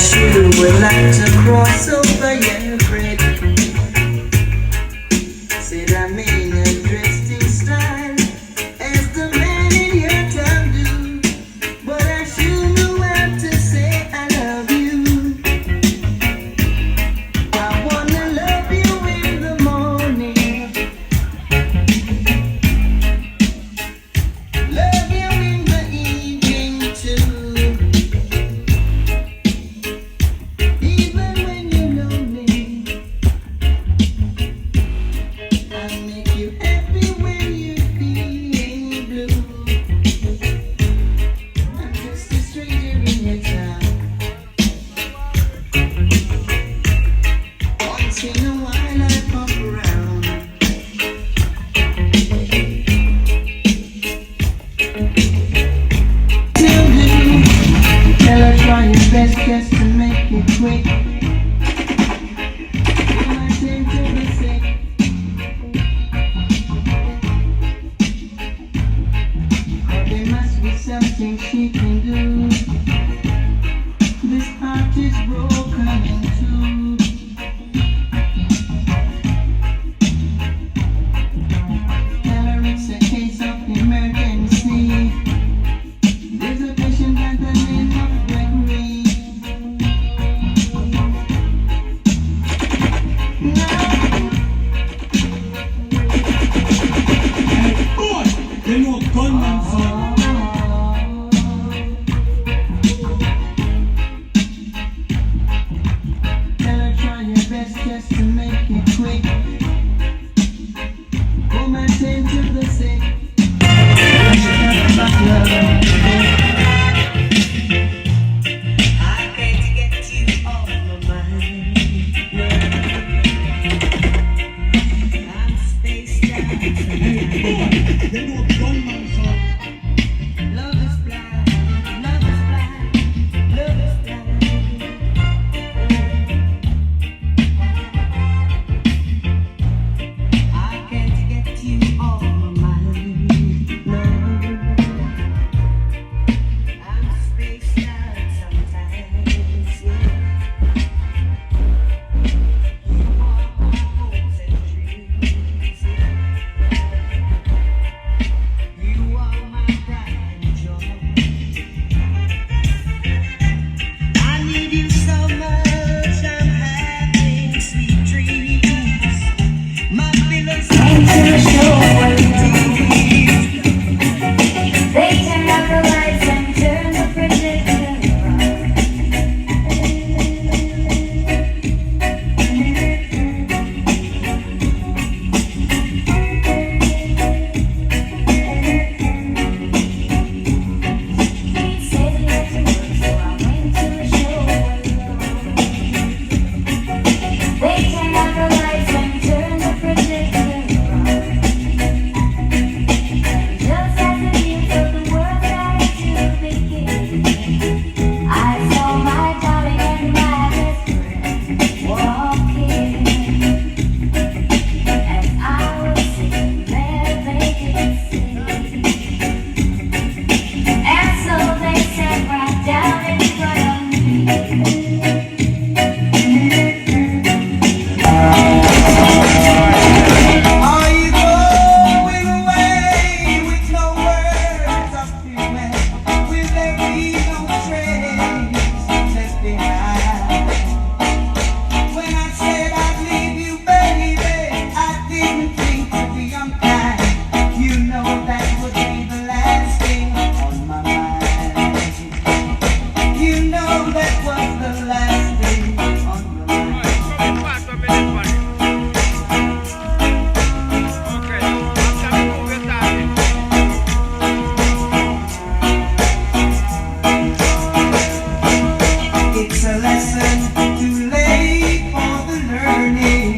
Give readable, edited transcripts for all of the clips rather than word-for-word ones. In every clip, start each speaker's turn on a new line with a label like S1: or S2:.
S1: sure would like to cross over your bridge. Said I mean a dressing style as the man in your town do, but I sure know how to say I love you. I wanna love you in the morning, love you in the evening too. Even when you're lonely, I make you happy when you're feeling blue. I'm just a stranger in your town. Once in a while I pop around. Still do. Tell her try your best just to make it quick. You might take to the sick. But there must be something she can do. This heart is broken in two. Tell her it's a case of emergency. There's a patient by the name of Gregory.
S2: Boy, they know gunman son.
S1: Tell her try your best just to make it quick. Come and tend to the sick. About love. I can't get you off my mind. I'm spaced out.
S2: Boy, they know gunman son.
S1: Love is blind, love is blind, love is blind. I can't get you off my mind, no. I'm spaced out sometimes, yeah. You are my hopes and dreams, yeah. You are my pride and joy. I need you so much, I'm having sweet dreams. My feelings
S3: They turn out the lights and turn the projector on. He said he had to work, so I went to a show alone. They turn out the lights and turn the projector on. Just as the news of the world started to begin, I saw my darling and my best friend walking. As I was sitting there, they didn't see. And so they sat right down in front of me.
S1: Are you going away with no words of farewell? Will there be no trace left behind? When I said I'd leave you, baby, I didn't think to be unkind. You know that would be the last thing on my mind. You know that was the last thing on my mind. It's a lesson too late for the learning.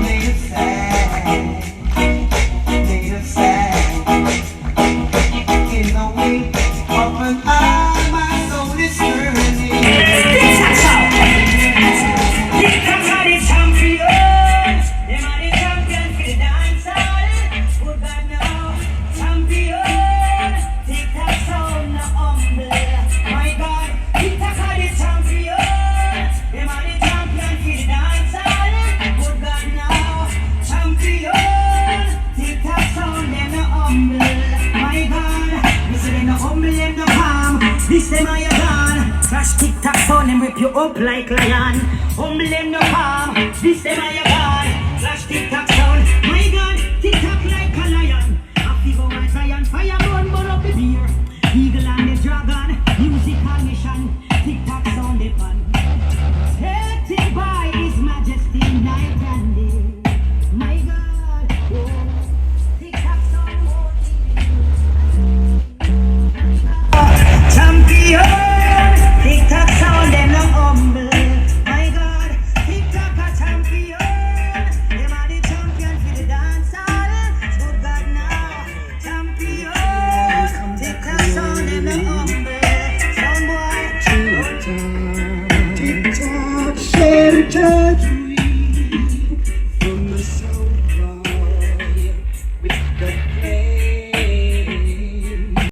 S1: Made us sad, made us sad. In the wink of an eye, my soul is stirring.
S4: Flash tick-tock sound, them rip you up like lion. Humble in your palm, this them are your God. Flash tick-tock sound, my God, tick-tock like a lion. Happy go my giant, fire burn up the beer. Eagle and the dragon, musical mission. Tick-tock sound, the fun. Set it by His Majesty, night and day. My God, oh, tick-tock sound, champion. Tick-tock sound, them no humble. My God, tick-tock a champion. Them are the champion for the dance hall. Good God now, champion. Tick-tock sound, them no humble. Sound boy,
S1: Tick-tock, share it.